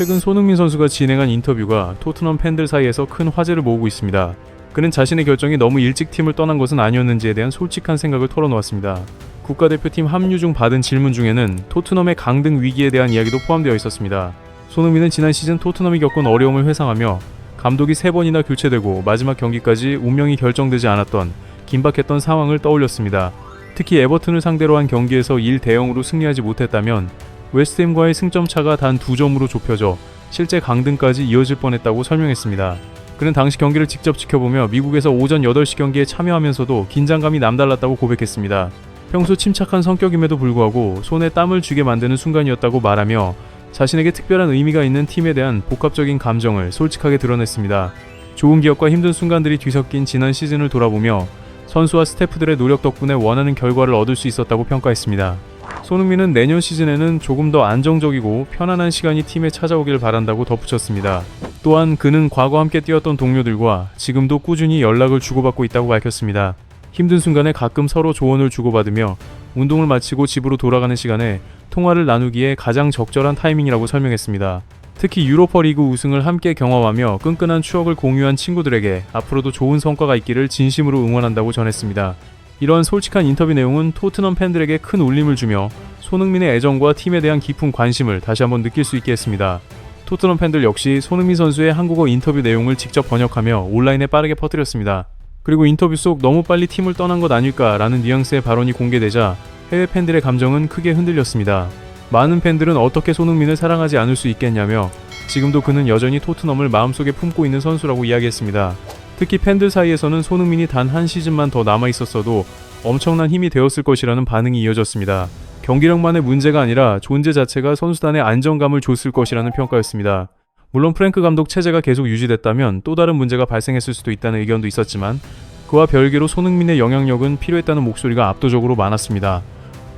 최근 손흥민 선수가 진행한 인터뷰가 토트넘 팬들 사이에서 큰 화제를 모으고 있습니다. 그는 자신의 결정이 너무 일찍 팀을 떠난 것은 아니었는지에 대한 솔직한 생각을 털어놓았습니다. 국가대표팀 합류 중 받은 질문 중에는 토트넘의 강등 위기에 대한 이야기도 포함되어 있었습니다. 손흥민은 지난 시즌 토트넘이 겪은 어려움을 회상하며 감독이 3번이나 교체되고 마지막 경기까지 운명이 결정되지 않았던 긴박했던 상황을 떠올렸습니다. 특히 에버튼을 상대로 한 경기에서 1대0으로 승리하지 못했다면 웨스트햄과의 승점 차가 단 2점으로 좁혀져 실제 강등까지 이어질 뻔했다고 설명했습니다. 그는 당시 경기를 직접 지켜보며 미국에서 오전 8시 경기에 참여하면서도 긴장감이 남달랐다고 고백했습니다. 평소 침착한 성격임에도 불구하고 손에 땀을 쥐게 만드는 순간이었다고 말하며 자신에게 특별한 의미가 있는 팀에 대한 복합적인 감정을 솔직하게 드러냈습니다. 좋은 기억과 힘든 순간들이 뒤섞인 지난 시즌을 돌아보며 선수와 스태프들의 노력 덕분에 원하는 결과를 얻을 수 있었다고 평가했습니다. 손흥민은 내년 시즌에는 조금 더 안정적이고 편안한 시간이 팀에 찾아오길 바란다고 덧붙였습니다. 또한 그는 과거 함께 뛰었던 동료들과 지금도 꾸준히 연락을 주고받고 있다고 밝혔습니다. 힘든 순간에 가끔 서로 조언을 주고받으며 운동을 마치고 집으로 돌아가는 시간에 통화를 나누기에 가장 적절한 타이밍이라고 설명했습니다. 특히 유로파 리그 우승을 함께 경험하며 끈끈한 추억을 공유한 친구들에게 앞으로도 좋은 성과가 있기를 진심으로 응원한다고 전했습니다. 이러한 솔직한 인터뷰 내용은 토트넘 팬들에게 큰 울림을 주며 손흥민의 애정과 팀에 대한 깊은 관심을 다시 한번 느낄 수 있게 했습니다. 토트넘 팬들 역시 손흥민 선수의 한국어 인터뷰 내용을 직접 번역하며 온라인에 빠르게 퍼뜨렸습니다. 그리고 인터뷰 속 너무 빨리 팀을 떠난 것 아닐까라는 뉘앙스의 발언이 공개되자 해외 팬들의 감정은 크게 흔들렸습니다. 많은 팬들은 어떻게 손흥민을 사랑하지 않을 수 있겠냐며 지금도 그는 여전히 토트넘을 마음속에 품고 있는 선수라고 이야기했습니다. 특히 팬들 사이에서는 손흥민이 단 한 시즌만 더 남아있었어도 엄청난 힘이 되었을 것이라는 반응이 이어졌습니다. 경기력만의 문제가 아니라 존재 자체가 선수단에 안정감을 줬을 것이라는 평가였습니다. 물론 프랭크 감독 체제가 계속 유지됐다면 또 다른 문제가 발생했을 수도 있다는 의견도 있었지만 그와 별개로 손흥민의 영향력은 필요했다는 목소리가 압도적으로 많았습니다.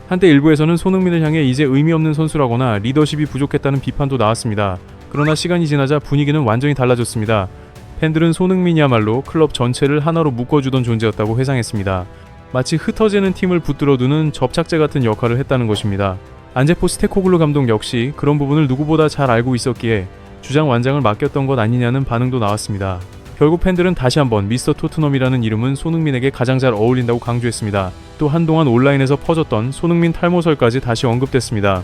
한때 일부에서는 손흥민을 향해 이제 의미 없는 선수라거나 리더십이 부족했다는 비판도 나왔습니다. 그러나 시간이 지나자 분위기는 완전히 달라졌습니다. 팬들은 손흥민이야말로 클럽 전체를 하나로 묶어주던 존재였다고 회상했습니다. 마치 흩어지는 팀을 붙들어두는 접착제 같은 역할을 했다는 것입니다. 안제 포스테코글루 감독 역시 그런 부분을 누구보다 잘 알고 있었기에 주장 완장을 맡겼던 것 아니냐는 반응도 나왔습니다. 결국 팬들은 다시 한번 미스터 토트넘이라는 이름은 손흥민에게 가장 잘 어울린다고 강조했습니다. 또 한동안 온라인에서 퍼졌던 손흥민 탈모설까지 다시 언급됐습니다.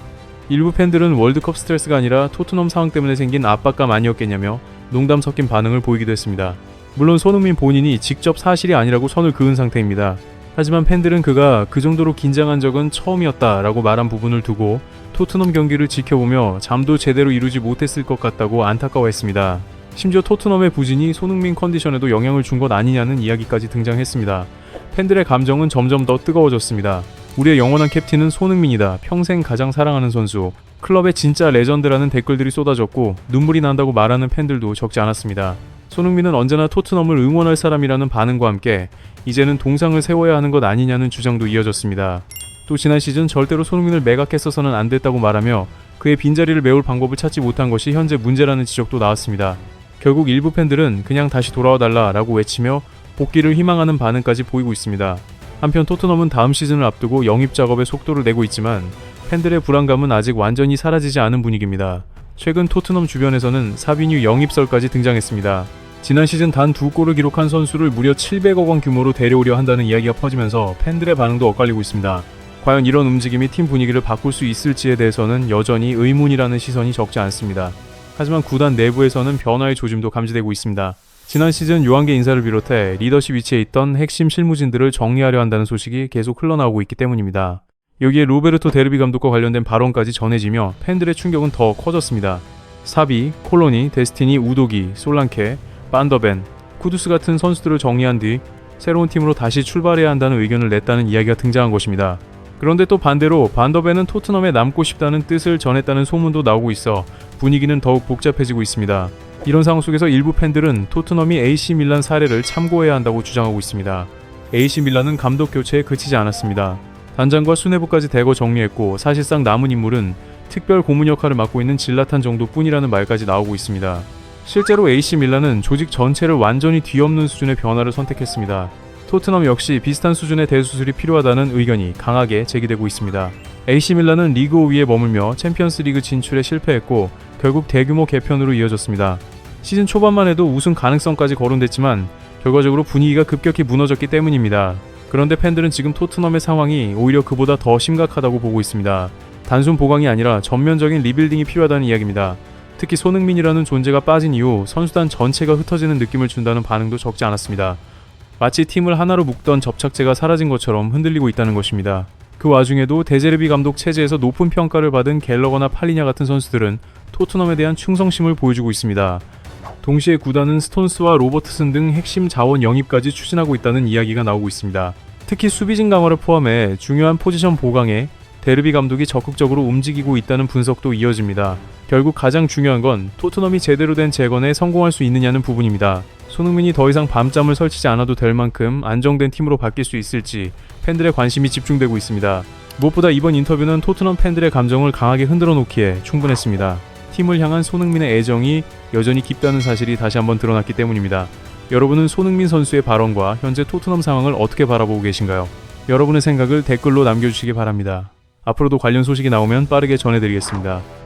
일부 팬들은 월드컵 스트레스가 아니라 토트넘 상황 때문에 생긴 압박감 아니었겠냐며 농담 섞인 반응을 보이기도 했습니다. 물론 손흥민 본인이 직접 사실이 아니라고 선을 그은 상태입니다. 하지만 팬들은 그가 그 정도로 긴장한 적은 처음이었다라고 말한 부분을 두고 토트넘 경기를 지켜보며 잠도 제대로 이루지 못했을 것 같다고 안타까워했습니다. 심지어 토트넘의 부진이 손흥민 컨디션에도 영향을 준 것 아니냐는 이야기까지 등장했습니다. 팬들의 감정은 점점 더 뜨거워졌습니다. 우리의 영원한 캡틴은 손흥민이다. 평생 가장 사랑하는 선수. 클럽의 진짜 레전드라는 댓글들이 쏟아졌고 눈물이 난다고 말하는 팬들도 적지 않았습니다. 손흥민은 언제나 토트넘을 응원할 사람이라는 반응과 함께 이제는 동상을 세워야 하는 것 아니냐는 주장도 이어졌습니다. 또 지난 시즌 절대로 손흥민을 매각했어서는 안 됐다고 말하며 그의 빈자리를 메울 방법을 찾지 못한 것이 현재 문제라는 지적도 나왔습니다. 결국 일부 팬들은 그냥 다시 돌아와달라 라고 외치며 복귀를 희망하는 반응까지 보이고 있습니다. 한편 토트넘은 다음 시즌을 앞두고 영입 작업에 속도를 내고 있지만 팬들의 불안감은 아직 완전히 사라지지 않은 분위기입니다. 최근 토트넘 주변에서는 사비뉴 영입설까지 등장했습니다. 지난 시즌 단 2골을 기록한 선수를 무려 700억 원 규모로 데려오려 한다는 이야기가 퍼지면서 팬들의 반응도 엇갈리고 있습니다. 과연 이런 움직임이 팀 분위기를 바꿀 수 있을지에 대해서는 여전히 의문이라는 시선이 적지 않습니다. 하지만 구단 내부에서는 변화의 조짐도 감지되고 있습니다. 지난 시즌 요한계 인사를 비롯해 리더십 위치에 있던 핵심 실무진들을 정리하려 한다는 소식이 계속 흘러나오고 있기 때문입니다. 여기에 로베르토 데르비 감독과 관련된 발언까지 전해지며 팬들의 충격은 더 커졌습니다. 사비, 콜로니, 데스티니, 우도기, 솔랑케, 반더벤, 쿠두스 같은 선수들을 정리한 뒤 새로운 팀으로 다시 출발해야 한다는 의견을 냈다는 이야기가 등장한 것입니다. 그런데 또 반대로 반더벤은 토트넘에 남고 싶다는 뜻을 전했다는 소문도 나오고 있어 분위기는 더욱 복잡해지고 있습니다. 이런 상황 속에서 일부 팬들은 토트넘이 AC 밀란 사례를 참고해야 한다고 주장하고 있습니다. AC 밀란은 감독 교체에 그치지 않았습니다. 단장과 수뇌부까지 대거 정리했고 사실상 남은 인물은 특별 고문 역할을 맡고 있는 질라탄 정도뿐이라는 말까지 나오고 있습니다. 실제로 AC 밀란은 조직 전체를 완전히 뒤엎는 수준의 변화를 선택했습니다. 토트넘 역시 비슷한 수준의 대수술이 필요하다는 의견이 강하게 제기되고 있습니다. AC 밀란은 리그 5위에 머물며 챔피언스 리그 진출에 실패했고 결국 대규모 개편으로 이어졌습니다. 시즌 초반만 해도 우승 가능성까지 거론됐지만 결과적으로 분위기가 급격히 무너졌기 때문입니다. 그런데 팬들은 지금 토트넘의 상황이 오히려 그보다 더 심각하다고 보고 있습니다. 단순 보강이 아니라 전면적인 리빌딩이 필요하다는 이야기입니다. 특히 손흥민이라는 존재가 빠진 이후 선수단 전체가 흩어지는 느낌을 준다는 반응도 적지 않았습니다. 마치 팀을 하나로 묶던 접착제가 사라진 것처럼 흔들리고 있다는 것입니다. 그 와중에도 데제르비 감독 체제에서 높은 평가를 받은 갤러거나 팔리냐 같은 선수들은 토트넘에 대한 충성심을 보여주고 있습니다. 동시에 구단은 스톤스와 로버트슨 등 핵심 자원 영입까지 추진하고 있다는 이야기가 나오고 있습니다. 특히 수비진 강화를 포함해 중요한 포지션 보강에 데르비 감독이 적극적으로 움직이고 있다는 분석도 이어집니다. 결국 가장 중요한 건 토트넘이 제대로 된 재건에 성공할 수 있느냐는 부분입니다. 손흥민이 더 이상 밤잠을 설치지 않아도 될 만큼 안정된 팀으로 바뀔 수 있을지 팬들의 관심이 집중되고 있습니다. 무엇보다 이번 인터뷰는 토트넘 팬들의 감정을 강하게 흔들어 놓기에 충분했습니다. 팀을 향한 손흥민의 애정이 여전히 깊다는 사실이 다시 한번 드러났기 때문입니다. 여러분은 손흥민 선수의 발언과 현재 토트넘 상황을 어떻게 바라보고 계신가요? 여러분의 생각을 댓글로 남겨주시기 바랍니다. 앞으로도 관련 소식이 나오면 빠르게 전해드리겠습니다.